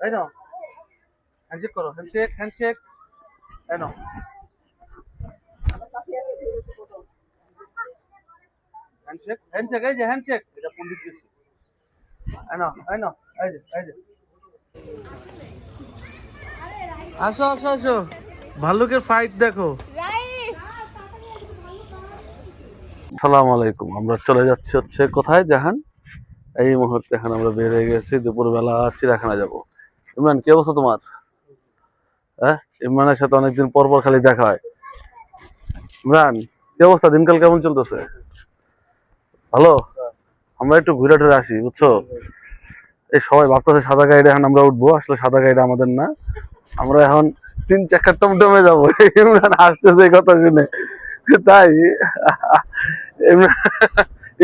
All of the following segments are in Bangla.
এই নাও, হ্যান্ডশেক করো, হ্যান্ডশেক হ্যান্ডশেক। এই নাও হ্যান্ডশেক হ্যান্ডশেক, এই যে হ্যান্ডশেক, এটা পণ্ডিত দিয়েছে। এই নাও এই নাও, এই যে এই যে। আসো আসো আসো, ভাল্লুকের ফাইট দেখো। আসসালামু আলাইকুম। আমরা চলে যাচ্ছি হচ্ছে কোথায় জাহান? এই মুহূর্তে এখন আমরা বের হয়ে গেছি, দুপুরবেলা চিড়িয়াখানা যাব। ইমরান, কি অবস্থা তোমার? হ্যাঁ, ইমরানের সাথে অনেকদিন পর পর খালি দেখা হয়। ইমরান, কি অবস্থা? দিনকাল কেমন চলতেছে? ভালো। আমরা একটু ঘুরে টুরে আসি, বুঝছো? এই সবাই ভাবতেছে সাদা গাড়িটা এখন আমরা উঠবো, আসলে সাদা গাড়িটা আমাদের না। আমরা এখন তিন চাকার টমটমে যাবো। ইমরান হাসতেছে এই কথা শুনে। তাই ইমরান,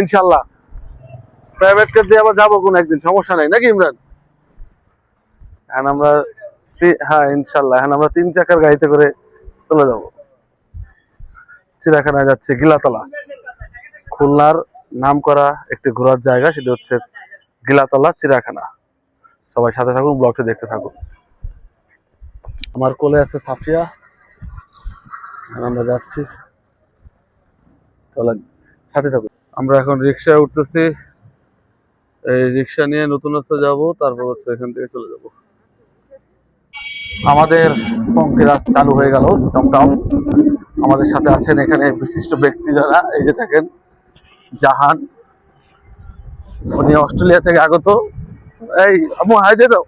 ইনশাল্লাহ প্রাইভেট কার দিয়ে আবার যাবো কোন একদিন, সমস্যা নাই নাকি ইমরান? এখন আমরা হ্যাঁ ইনশাল্লাহ এখন আমরা তিন চাকার গাড়িতে করে চলে যাবো। চিড়িয়াখানায় যাচ্ছে গিলাতলা, খুলনার নাম করা একটি ঘোরার জায়গা, সেটা হচ্ছে গিলাতলা চিড়িয়াখানা। সবাই সাথে থাকুন, ব্লগটি দেখতে থাকুন। আমার কোলে আছে সাফিয়া, আমরা যাচ্ছি, চলেন সাথে থাকুন। আমরা এখন রিক্সায় উঠতেছি, এই রিক্সা নিয়ে নতুন রাস্তা যাবো, তারপর হচ্ছে এখান থেকে চলে যাব। আমাদের টঙ্কিরা চালু হয়ে গেল টমটম। আমাদের সাথে আছেন এখানে বিশিষ্ট ব্যক্তি যারা, এই যে দেখেন জাহান, উনি অস্ট্রেলিয়া থেকে আগত। এই আমু হাই দে দাও।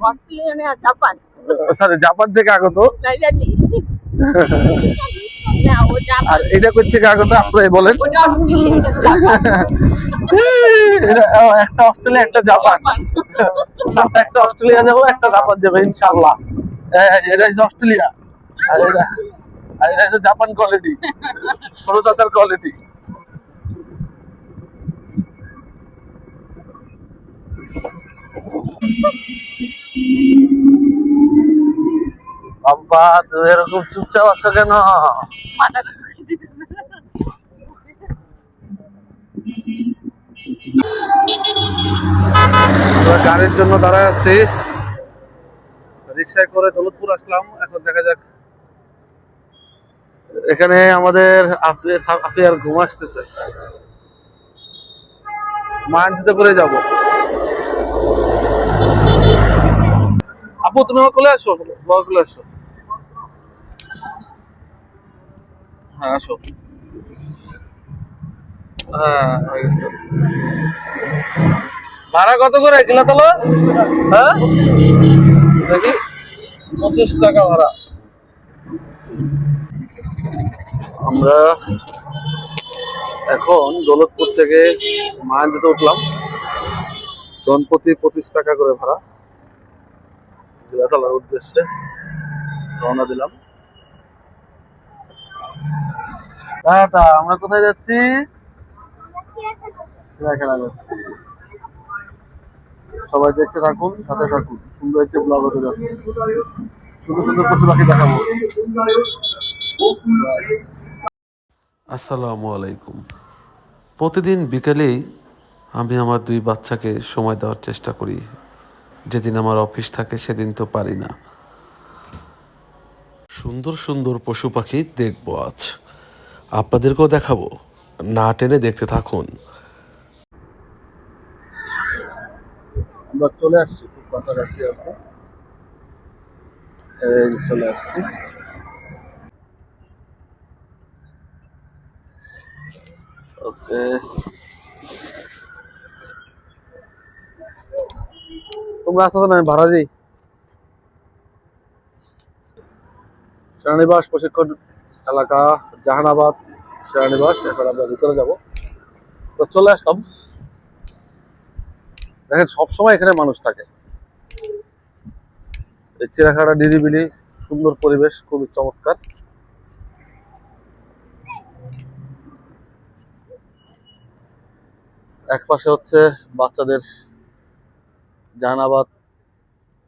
অস্ট্রেলিয়া না জাপান? সরি, জাপান থেকে আগত। না জানি না, ও জাপান। আর এটা কই থেকে আগত আপনারা বলেন? ওটা অস্ট্রেলিয়া, এটা একটা অস্ট্রেলিয়া একটা জাপান। আচ্ছা, একটা অস্ট্রেলিয়া যাবো, একটা জাপান যাবো ইনশাআল্লাহ। এটা হচ্ছে অস্ট্রেলিয়া, আর এটা হচ্ছে জাপান কোয়ালিটি, ছোট চাচার কোয়ালিটি। বাবা, তুমি এরকম চুপচাপ আছো কেন? মাথাটা ঘুরে দিতেছে। আমরা গাড়ির জন্য দাঁড়ায় আছি, রিক্সায় করে দৌলতপুর আসলাম। এখন দেখা যাক, এখানে আমাদের আফিয়ার ঘুম আসতেছে, মায়ানজিতে করে যাব। আপু, তুমি আমার কোলে আসো, বাবা কোলে আসো। হ্যাঁ আসো। হ্যাঁ হয়ে গেছে। ভাড়া কত করে গিলাতলা? হ্যাঁ দেখি, 25 টাকা ভাড়া। আমরা এখন দৌলতপুর থেকে মায়ানজিতে উঠলাম, জনপ্রতি 25 টাকা করে ভাড়া। গিলাতলার উদ্দেশ্যে রওনা দিলাম। টাটা, আমরা কোথায় যাচ্ছি? চিড়িয়াখানা যাচ্ছি। সবাই দেখতে থাকুন, সাথে থাকুন, সুন্দর একটি ব্লগ হতে যাচ্ছে, সুন্দর সুন্দর পশু পাখি দেখাবো। আসসালামু আলাইকুম। প্রতিদিন বিকেলেই আমি আমার দুই বাচ্চাকে সময় দেওয়ার চেষ্টা করি। যেদিন আমার অফিস থাকে সেদিন তো পারি না। সুন্দর সুন্দর পশু পাখি দেখবো আজ, আপনাদেরকেও দেখাবো, না টেনে দেখতে থাকুন। আমরা চলে আসছি, খুব কাছাকাছি আছে, এই চলে আসছি। ওকে, তোমরা আসো না, আমি ভাড়া দিই। সেনানিবাস প্রশিক্ষণ এলাকা, জাহানাবাদ সেনানিবাস। এখন আমরা ভিতরে যাব, তো চলে আসলাম। দেখেন সবসময় এখানে মানুষ থাকে, এই চিড়িয়াখানা নিরিবিলি, সুন্দর পরিবেশ, খুবই চমৎকার। এক পাশে হচ্ছে বাচ্চাদের জাহানাবাদ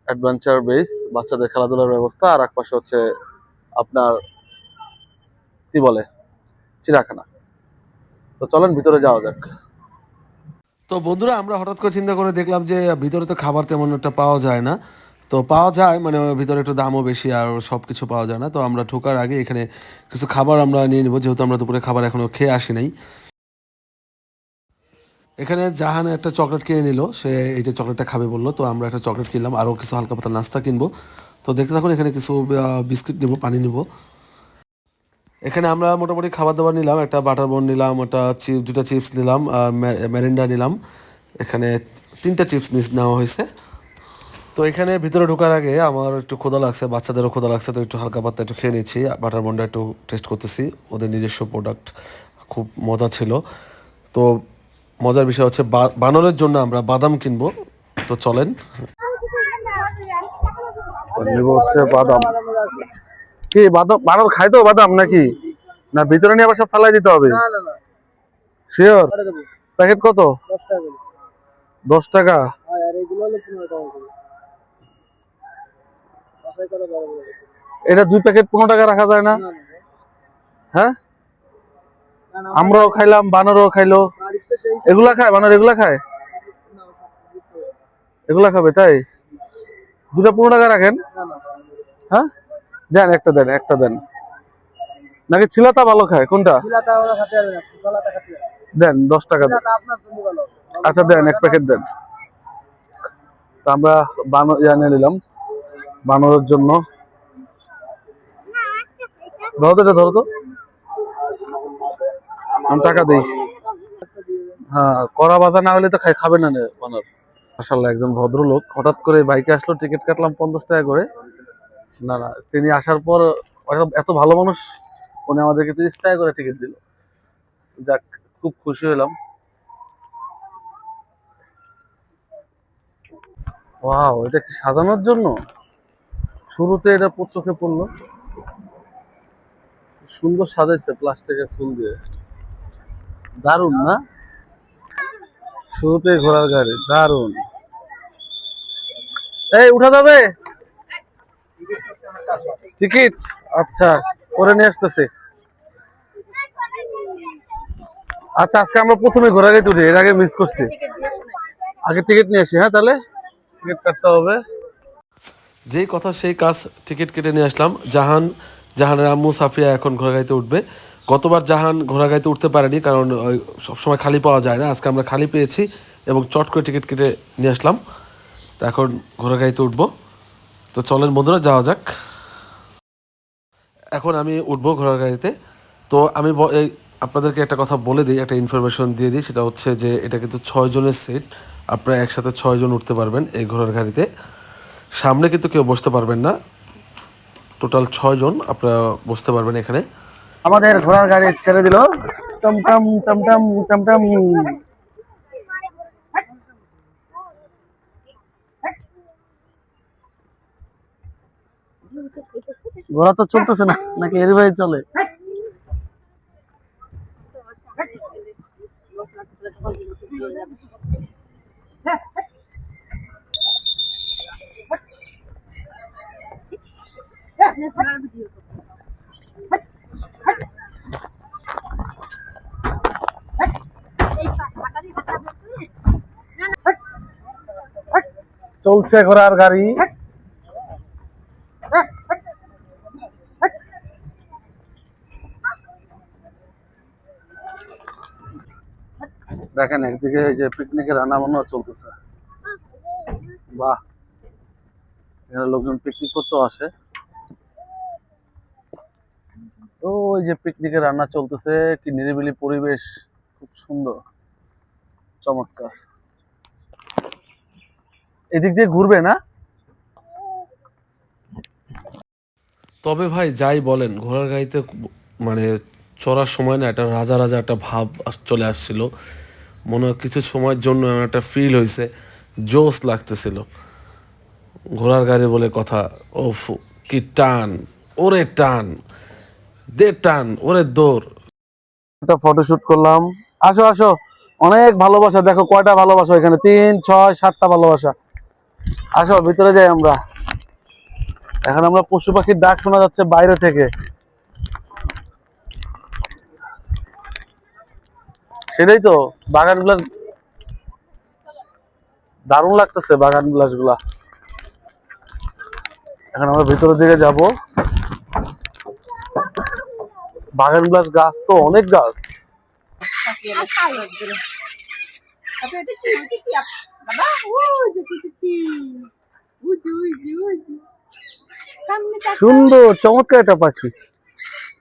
অ্যাডভেঞ্চার বেস, বাচ্চাদের খেলাধুলার ব্যবস্থা, আর এক পাশে হচ্ছে আপনার কি বলে চিড়িয়াখানা। তো চলেন ভিতরে যাওয়া যাক। তো বন্ধুরা, আমরা হঠাৎ করে চিন্তা করে দেখলাম যে ভিতরে তো খাবার তেমন একটা পাওয়া যায় না, তো পাওয়া যায়, মানে ওর ভিতরে একটু দামও বেশি আর সব কিছু পাওয়া যায় না। তো আমরা ঢোকার আগে এখানে কিছু খাবার আমরা নিয়ে নেবো, যেহেতু আমরা দুপুরে খাবার এখনও খেয়ে আসি নাই। এখানে জাহান একটা চকলেট কিনে নিল, সে এই যে চকলেটটা খাবে বললো, তো আমরা একটা চকলেট কিনলাম, আরও কিছু হালকা পাতলা নাস্তা কিনবো। তো দেখতে থাকুন, এখানে কিছু বিস্কিট নিব, পানি নিব। এখানে আমরা মোটামুটি খাবার দাবার নিলাম, একটা বাটার বন নিলাম, ওটা দুটা চিপস নিলাম, ম্যারিন্ডা নিলাম। এখানে 3টা চিপস নেওয়া হয়েছে। তো এখানে ভিতরে ঢোকার আগে আমার একটু ক্ষুধা লাগছে, বাচ্চাদেরও ক্ষুধা লাগছে, তো একটু হালকা পাতলা একটু খেয়ে নিচ্ছি। বাটার বনটা একটু টেস্ট করতেছি, ওদের নিজস্ব প্রোডাক্ট, খুব মজা ছিল। তো মজার বিষয় হচ্ছে বানরের জন্য আমরা বাদাম কিনবো, তো চলেন। নিব হচ্ছে বাদাম। কি বাদাম, বানর খায় তো বাদাম নাকি? না ভিতরে নিয়ে আবার সব ফালাই দিতে হবে? শিওর? প্যাকেট কত? 10 টাকা। এটা 2 প্যাকেট 15 টাকা রাখা যায় না? হ্যাঁ, আমরাও খাইলাম, বানরও খাইলো। এগুলা খায় বানর? এগুলা খায়? এগুলা খাবে তাই? 2টা 15 টাকা রাখেন। হ্যাঁ দেন, একটা দেন। নাকি ছিলাতা ভালো খায়, কোনটা? দেন 10 টাকা দেন। আচ্ছা দেন, 1 প্যাকেট দেন। তো আমরা বানর নিয়ে নিলাম বানরের জন্য। ধরো তো, এটা ধরো তো, আমি টাকা দিই। হ্যাঁ, কড়া ভাজা না হলে তো খাবে না বানর। মাশাআল্লাহ, একজন ভদ্রলোক হঠাৎ করে বাইকে আসলো, টিকিট কাটলাম 50 টাকা করে। না না, তিনি আসার পর এত ভালো মানুষ, উনি আমাদেরকে 30 টাকা করে টিকিট দিল। যাক, খুব খুশি হলাম। ওয়াও, এটা কি সাজানোর জন্য? শুরুতে এটা চোখে পড়লো, সুন্দর সাজাইছে প্লাস্টিকের ফুল দিয়ে, দারুন না? শুরুতে ঘোড়ার গাড়ি, দারুন। এই উঠা যাবে টিকিট? আচ্ছা, করে নিয়ে আসতেছে। আচ্ছা, আজকে আমরা প্রথমে ঘোড়া গাড়িতে উঠি, এর আগে মিস করছি। আগে টিকিট নিয়ে আসি। হ্যাঁ, তাহলে টিকিট কাটতে হবে। যেই কথা সেই কাজ, টিকিট কেটে নিয়ে আসলাম। জাহানের আম্মু সাফিয়া এখন ঘোড়াগাড়িতে উঠবে। গতবার জাহান ঘোড়াগাড়িতে উঠতে পারেনি, কারণ সবসময় খালি পাওয়া যায় না। আজকে আমরা খালি পেয়েছি এবং চট করে টিকিট কেটে নিয়ে আসলাম। তো এখন ঘোড়াগাড়িতে উঠবো। তো চলেন বন্ধুরা, যাওয়া যাক। এখন আমি উঠবো ঘোড়ার গাড়িতে। তো আমি আপনাদেরকে একটা কথা বলে দিই, একটা ইনফরমেশন দিয়ে দিই। সেটা হচ্ছে যে এটা কিন্তু 6 জনের সিট, আপনারা একসাথে 6 জন উঠতে পারবেন এই ঘোড়ার গাড়িতে। সামনে কিন্তু কেউ বসতে পারবেন না, টোটাল 6 জন আপনারা বসতে পারবেন এখানে। আমাদের ঘোড়ার গাড়ি ছেড়ে দিল, টমটম টমটম টমটম। ঘোড়া তো চলতেছে না, নাকি এর ভাই চলে? চলছে ঘোড়ার গাড়ি। দেখেন, একদিকে এই যে পিকনিকের রান্না বান্না চলতেছে। বাহ, এখানে লোকজন পিকনিক করতেও আসে। ওই যে পিকনিকের রান্না চলতেছে, কি নিরিবিলি পরিবেশ, খুব সুন্দর, চমৎকার। এদিক দিয়ে ঘুরবে না? তবে ভাই যাই বলেন, ঘোড়ার গাড়িতে মানে চড়ার সময় না একটা রাজা রাজা একটা ভাব চলে আসছিল। মনে হয় কিছু সময়ের জন্য আমার একটা ফিল হয়েছে, জোশ লাগতেছিল। ঘোড়ার গাড়ি বলে কথা, ওফ কি টান, ওরে টান, দে টান, ওরে দৌড়। একটা ফটোশুট করলাম। আসো আসো, অনেক ভালোবাসা, দেখো কয়টা ভালোবাসা এখানে, 3, 6, 7টা ভালোবাসা। আসো ভিতরে যাই আমরা। এখন আমরা পশু পাখির ডাক শোনা যাচ্ছে বাইরে থেকে। সেটাই তো, বাগান বিলাস দারুণ লাগতেছে, বাগান বিলাস গুলা। এখন আমরা ভিতরের দিকে যাব। বাগান বিলাস গাছ তো অনেক গাছ। Tapi itu ciki ya. Baba, wuh, ciki. Uju. Saamne tak. সুন্দর চমৎকার একটা পাখি।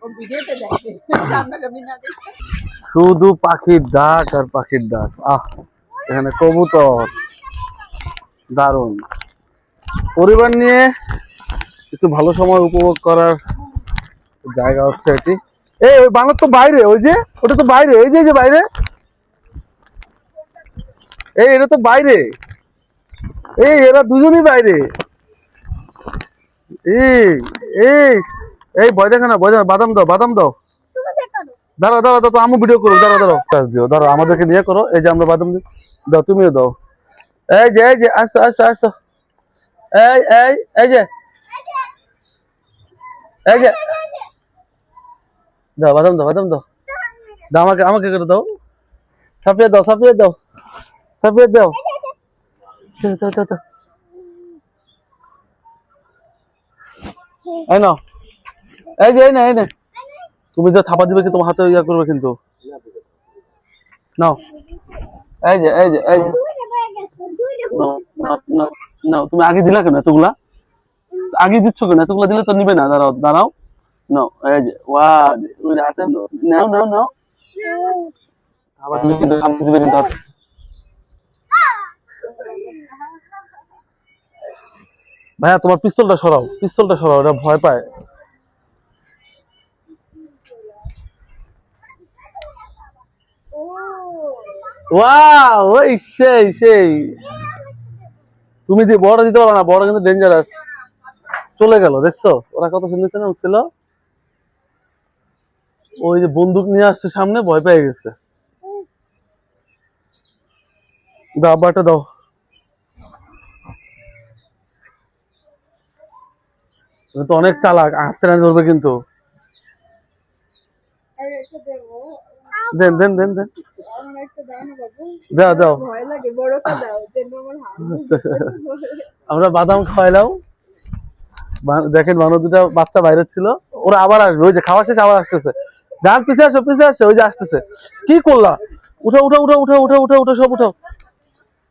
Oh, video te দেখবে। সামনে কবি না দেখে। শুধু পাখির ডাক আর পাখির ডাক। এখানে কবুতর, দারুণ। পরিবার নিয়ে কিছু ভালো সময় উপভোগ করার জায়গা হচ্ছে এটি। ওই বানর তো বাইরে, ওই যে ওটা তো বাইরে, এই যে বাইরে, এটা তো বাইরে, এরা দুজনই বাইরে। এই এই এই ভয় দেখে না, ভয় দেখে, বাদাম দাও। তুমি দেখানো। দাঁড়াও তো আমি ভিডিও করবো, দাঁড়াও কাজ দিও, দাঁড়াও আমাদেরকে নিয়ে করো। এই যে আমরা বাদাম দিই, দাও তুমিও দাও। এই যে আসো এই যে দাও বাদাম দাও দাও আমাকে করে দাও। সাপিয়ে দাও। এই নাও, এই যে তুমি যে থাপা দিবে কি তোমার হাতে ইয়া করবে কিন্তু। নাও, এই যে নাও, তুমি আগে দিলা কেন এতগুলা? আগে দিচ্ছ কেন? এতগুলা দিলে তো নিবে না। দাঁড়াও নাও, এই যে ওই হাতে নাও। আবার তুমি কিন্তু খামচে দিবে কিন্তু হাতে। ভাইয়া তোমার পিস্তলটা সরাও, এটা ভয় পায়। ওয়াও, ওই সেই তুমি যে বড় দিতে পারো না, বড় কিন্তু ডেঞ্জারাস। চলে গেল, দেখছো ওরা কত সুন্দর ছিল। ওই যে বন্দুক নিয়ে আসছে সামনে, ভয় পেয়ে গেছে। দাও আব্বাটা দাও। তো অনেক চালাক, হাতে না ধরবে কিন্তু। দেন দাও। ভয় লাগে বড়টা দাও যেন আমার আমরা বাদাম খাওয়াইলাম। দেখেন মানুষ দুটা বাচ্চা বাইরে ছিল, ওরা আবার আসবে। ওই যে খাওয়া শেষ আবার আসতেছে। যান পিছে আসো, ওই যে আসতেছে। কি করলা? উঠো সব উঠাও।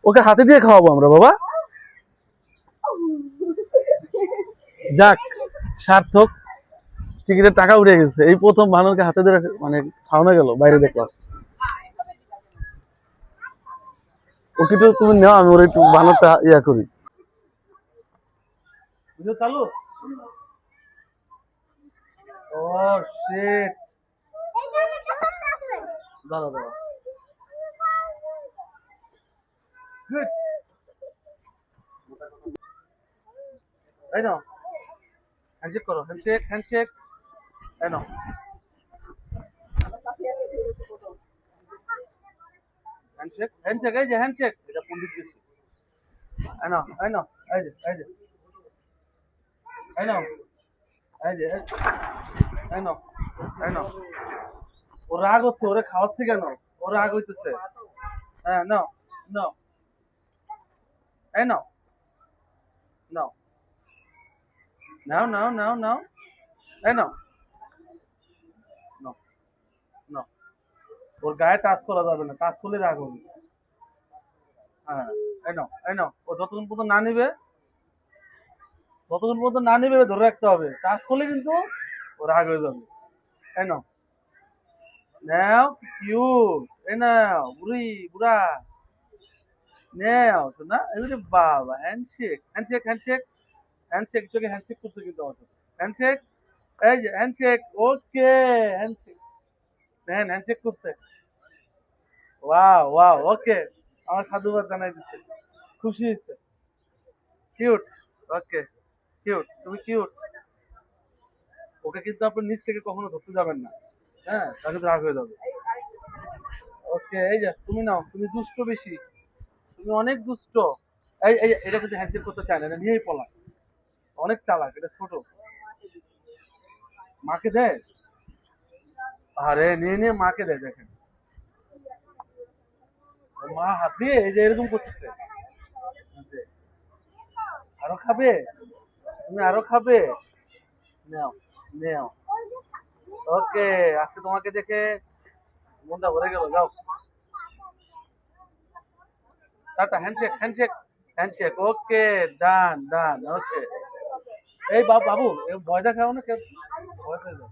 ওকে হাতে দিয়ে খাওয়াবো আমরা বাবা। যাক, সার্থক, টিকিটের টাকা উঠে গেছে। এই প্রথম বানরকে হাতে দিয়ে মানে খাওয়ানো গেল, বাইরে দেখলাম। ওকে তো তুমি নাও, আমি ওর একটু বানরটা ইয়া করি। চালু। ও শিট, দাঁড়াও। গুড, এই নাও, হ্যান্ডশেক করো, হ্যান্ডশেক। এই নাও, হ্যান্ডশেক, এই যে হ্যান্ডশেক, এটা পণ্ডিত দিচ্ছে। এই নাও, এই যে এই নাও, ও রাগ হচ্ছে, ওরে খাওয়াচ্ছে কেন? ও রাগ হইতেছে। হ্যাঁ নাও, এই নাও, এই নাও। ওর গায়ে টাচ করা যাবে না, টাচ করলে রাগ হবে। হ্যাঁ, এই নাও। ও যতক্ষণ পর্যন্ত না নিবে ধরে রাখতে হবে। টাচ করলে কিন্তু ও রাগ হয়ে যাবে। এই নাও, কিউট। এই নাও, বুড়া নাও তো না। এবারে বাবা, হ্যান্ডশেক চোখে হ্যান্ডশেক করতে কিন্তু আমার হ্যান্ডশেক। এই যে হ্যান্ডশেক, ওকে হ্যান্ডশেক। দেখেন হ্যান্ডশেক করতে। ওয়াও, ওকে, আমার সাধুবাদ জানাই দিচ্ছে, খুশি হয়েছে। কিউট, ওকে, তুমি কিউট। ওকে কিন্তু আপনি নিচ থেকে কখনো ধরতে যাবেন না, হ্যাঁ, তাকে তো রাগ হয়ে যাবে। ওকে, এই যে তুমি নাও, তুমি দুষ্ট বেশি, তুমি অনেক দুষ্ট। এটা কিন্তু হ্যান্ডশেক করতে চায় না, এটা নিয়েই পলা। অনেক চালাক, এটা ছোট। মাকে দেয়, আরে নিয়ে মাকে দেয়। দেখেন মা হাত দিয়ে এই যে এরকম করতেছে। আরো খাবে, তুমি আরো খাবে? নাও, নাও। ওকে, আজকে তোমাকে দেখে মনটা ভরে গেল। যাও, টাটা, হ্যান্ডশেক, হ্যান্ডশেক, হ্যান্ডশেক। ওকে, ডান, ডান। ওকে, এই বাবু, ভয় দেখাও না, কেউ ভয় পেয়ে যাও।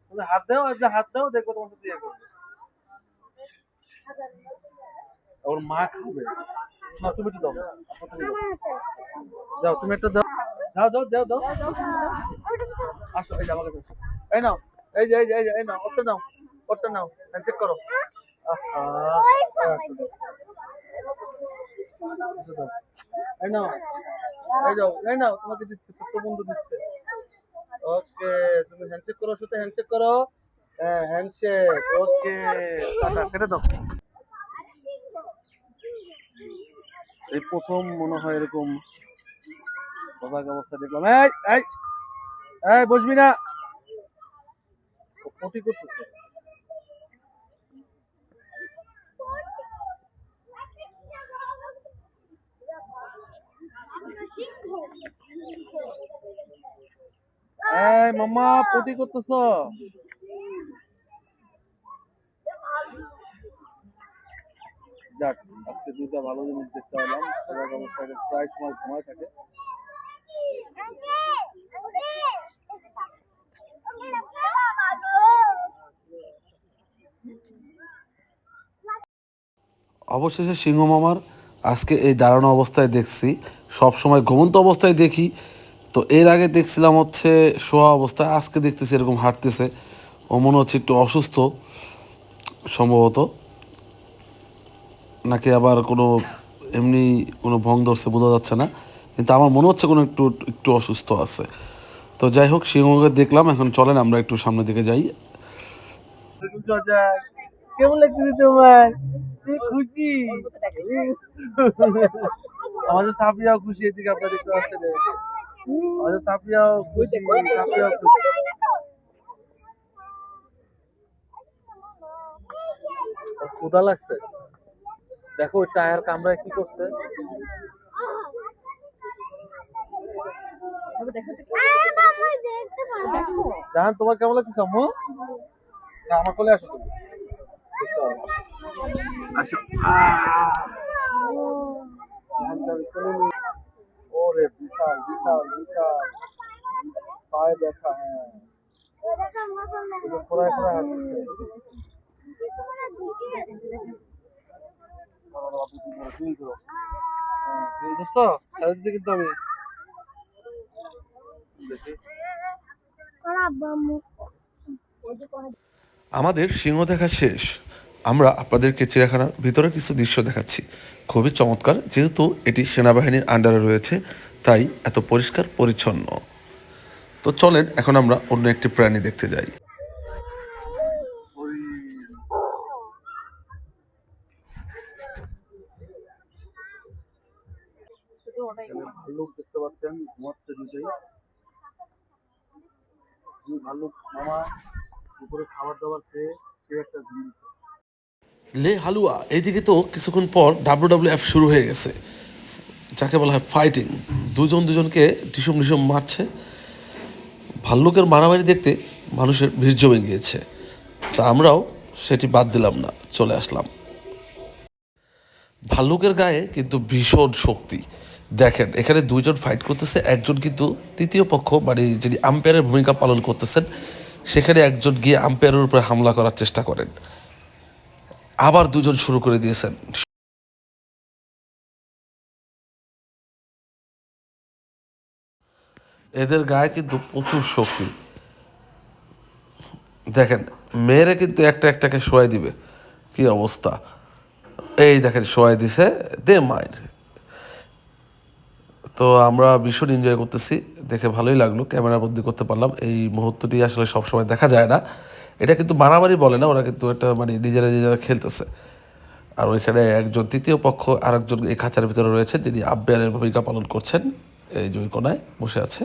তুমি হাত দাও, আর যে হাত দাও, দেখবো তোমার সাথে ইয়ে করবে। ওর মা খাবে না, তুমি একটু দাও। আপু, তুমি দাও। যাও, তুমি একটা দাও। দাও, দাও, দাও, দাও। আসো, এই যে আমার কাছে আসো। এই নাও, এই যে, এই যে, এই যে, এই নাও, ওটা নাও, ওটা নাও, হ্যান্ডশেক করো। আহা, একটু দাও। এই নাও, এই যাও, এই নাও, তোমাকে দিচ্ছে, ছোট্ট বন্ধু দিচ্ছে। ওকে, তুমি হ্যান্ডশেক করো, সাথে হ্যান্ডশেক করো। হ্যাঁ, হ্যান্ডশেক। ওকে, টাটা, কেটে দাও। এই প্রথম মনে হয় এরকম অবাক অবস্থা দেখলাম। এই এই এই, বসবি না, ও পটি করতেছে। এই মাম্মা, পটি করতেছ? যাক, আজকে দুইটা ভালো জিনিস দেখতে পেলাম। অবাক অবস্থায় প্রায় সময় ঘুমায় থাকে। অবশেষে সিংহ মামার আজকে এই দাঁড়ানো অবস্থায় দেখছি। সব সময় ঘুমন্ত অবস্থায় দেখি, তো এর আগে দেখছিলাম হচ্ছে শোয়া অবস্থায়, আজকে দেখতেছি এরকম হাঁটতেছে। ও মনে হচ্ছে একটু অসুস্থ সম্ভবত, নাকি আবার কোনো এমনি কোনো ভং ধরছে বোঝা যাচ্ছে না, কিন্তু আমার মনে হচ্ছে কোনো একটু একটু অসুস্থ আছে। তো যাই হোক, সিংহকে দেখলাম, এখন চলেন আমরা একটু সামনের দিকে যাই। কেমন লাগতেছে তোমার? তুমি খুশি? আমাদের সাফিয়াও খুশি, এদিকে আপনারা দেখতে পাচ্ছেন। আমাদের সাফিয়াও খুশি, সাফিয়াও খুশি। ওর ক্ষুধা লাগছে, দেখো ওই টায়ার কামড়ায় কি করছে। জাহান, তোমার কেমন লাগছে আম্মু? না, আমার কোলে আসো তুমি, দেখতে পারো। আসো। জাহানকে আমি কোলে নিয়ে- ওরে বিশাল, বিশাল, বিশাল পায়ে ব্যথা। হ্যাঁ, এই যে খোঁড়ায় খোঁড়ায় হাঁটতেছে। আমার বাবু কি বলে, তুমি করো। হ্যাঁ, এই দেখছো? ছাড়া দিতে কিন্তু আমি দেখি। আমাদের সিংহ দেখা শেষ। আমরা আপনাদেরকে চিড়িয়াখানার ভিতরে কিছু দৃশ্য দেখাচ্ছি, খুবই চমৎকার। যেহেতু এটি সেনাবাহিনীর আন্ডারে রয়েছে, তাই এত পরিষ্কার পরিচ্ছন্ন। তো চলেন এখন আমরা অন্য একটি প্রাণী দেখতে যাই। এখানে ভাল্লুক দেখতে পাচ্ছেন, ঘুমাচ্ছে দুটোই। দুই ভাল্লুক মামা উপরে খাবার দাবার খেয়ে সে একটা ঘুমিয়েছে। লে হালুয়া, এইদিকে তো কিছুক্ষণ পর WWF শুরু হয়ে গেছে, যাকে বলা হয় ফাইটিং। দুজন দুজনকে ঢিসুম ঢিসুম মারছে। ভাল্লুকের মারামারি দেখতে মানুষের ভিড় জমে গিয়েছে, তা আমরাও সেটি বাদ দিলাম না, চলে আসলাম। ভাল্লুকের গায়ে কিন্তু ভীষণ শক্তি। দেখেন, এখানে দুইজন ফাইট করতেছে, একজন কিন্তু তৃতীয় পক্ষ মানে যিনি আম্পায়ারের ভূমিকা পালন করতেছেন, সেখানে একজন গিয়ে আম্পায়ারের উপরে হামলা করার চেষ্টা করেন। আবার দুজন শুরু করে দিয়েছেন। এদের গায়ে কিন্তু প্রচুর শক্তি। দেখেন, মেয়েরা কিন্তু একটা একটাকে শোয়াই দিবে, কি অবস্থা। এই দেখেন, শোয়াই দিছে, দে মায়ের। তো আমরা ভীষণ এনজয় করতেছি, দেখে ভালোই লাগলো, ক্যামেরা বন্দি করতে পারলাম। এই মুহূর্তটি আসলে সবসময় দেখা যায় না। এটা কিন্তু মারামারি বলে না, ওরা কিন্তু এটা মানে নিজেরা নিজেরা খেলতেছে। আর ওইখানে একজন তৃতীয় পক্ষ আর একজন এই খাঁচার ভিতরে রয়েছে, যিনি আম্পায়ারের ভূমিকা পালন করছেন, এই যে ওই কোনায় বসে আছে।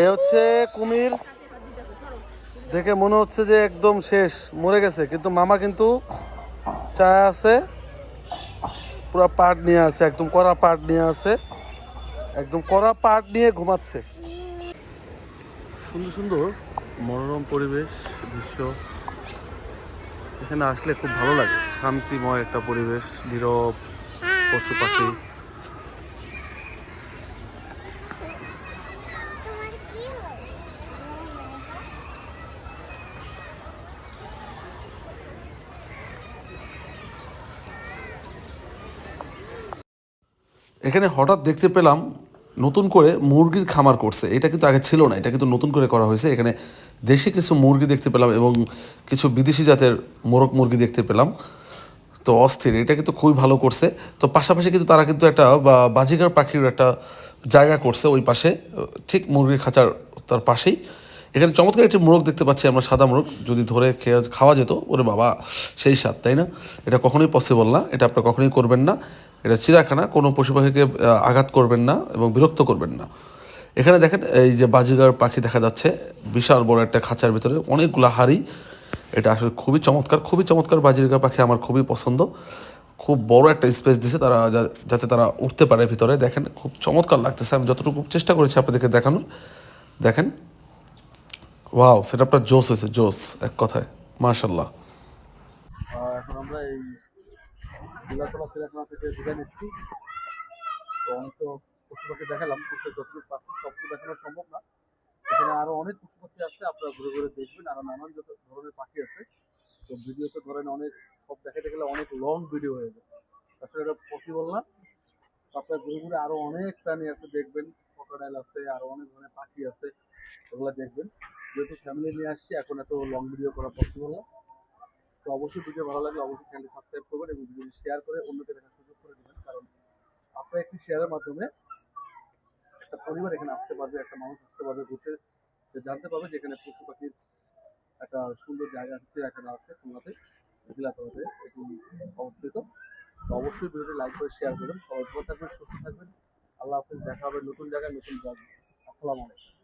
এই হচ্ছে কুমির, দেখে মনে হচ্ছে যে একদম শেষ, মরে গেছে, কিন্তু মামা কিন্তু চায় আছে, পুরো পাট নিয়ে আছে, একদম কড়া পাট নিয়ে আছে। একদম কড়া পাট নিয়ে ঘুমাচ্ছে। সুন্দর সুন্দর মনোরম পরিবেশ দৃশ্য, এখানে আসলে খুব ভালো লাগে, শান্তিময় একটা পরিবেশ, নীরব, পশু পাখি। এখানে হঠাৎ দেখতে পেলাম নতুন করে মুরগির খামার করছে। এটা কিন্তু আগে ছিল না, এটা কিন্তু নতুন করে করা হয়েছে। এখানে দেশি কিছু মুরগি দেখতে পেলাম এবং কিছু বিদেশি জাতের মোরগ মুরগি দেখতে পেলাম। তো অস্থির, এটা কিন্তু খুবই ভালো করছে। তো পাশাপাশি কিন্তু তারা কিন্তু একটা বাজিগার পাখির একটা জায়গা করছে ওই পাশে, ঠিক মুরগির খাঁচার তার পাশেই। এখানে চমৎকার একটি মোরগ দেখতে পাচ্ছি আমরা, সাদা মোরগ। যদি ধরে খাওয়া যেত, ওরে বাবা সেই স্বাদ, তাই না? এটা কখনোই পসিবল না, এটা আপনারা কখনোই করবেন না। এটা চিড়িয়াখানা, কোনো পশু পাখিকে আঘাত করবেন না এবং বিরক্ত করবেন না। এখানে দেখেন এই যে বাজিগার পাখি দেখা যাচ্ছে, বিশাল বড় একটা খাঁচার ভিতরে অনেকগুলো হাড়ি। এটা আসলে খুবই চমৎকার, খুবই চমৎকার বাজিগার পাখি, আমার খুবই পছন্দ। খুব বড় একটা স্পেস দিছে তারা, যাতে তারা উঠতে পারে ভিতরে। দেখেন খুব চমৎকার লাগতেছে, আমি যতটুকু চেষ্টা করেছি আপনাদেরকে দেখানোর। দেখেন, ওয়াও, সেটআপটা জোস হয়েছে, জোস এক কথায়, মাশাল্লাহ। এখন আমরা এই বিলাতলা চিড়িয়াখানা থেকে বিদায় নিচ্ছি। তো অনেক তো পশু পাখি দেখালাম, যতটুকু পাচ্ছি সব তো দেখানো সম্ভব না। এখানে আরো অনেক পশু পাখি আছে, আপনারা ঘুরে ঘুরে দেখবেন, আরো নানান যত ধরনের পাখি আছে। তো ভিডিওতে ধরেন অনেক, সব দেখাতে গেলে অনেক লং ভিডিও হয়ে যায়, আসলে এটা পসিবল না। তো আপনারা ঘুরে ঘুরে আরো অনেক প্রাণী আছে দেখবেন, ক্রোকোডাইল আছে, আরো অনেক ধরনের পাখি আছে, ওগুলো দেখবেন। যেহেতু ফ্যামিলি নিয়ে আসছি, এখন এত লং ভিডিও করা পসিবল না। তো অবশ্যই ভিডিও ভালো লাগলে অবশ্যই চ্যানেলটি সাবস্ক্রাইব করবেন এবং ভিডিওটি শেয়ার করে অন্যকে দেখার সুযোগ করে দেবেন, কারণ আপনার একটি শেয়ারের মাধ্যমে একটা পরিবার এখানে আসতে পারবে, একটা মানুষ আসতে পারবে, ঘুরতে, সে জানতে পারবে যে এখানে পশু পাখির একটা সুন্দর জায়গা আছে, চিড়িয়াখানা আছে খুলনাতে, বিলাতলাতে এটি অবস্থিত। তো অবশ্যই ভিডিওটি লাইক করে শেয়ার করবেন। সবাই ভালো থাকবেন, সুস্থ থাকবেন। আল্লাহ হাফেজ, দেখা হবে নতুন জায়গায় নতুন ব্লগে। আসসালামু আলাইকুম।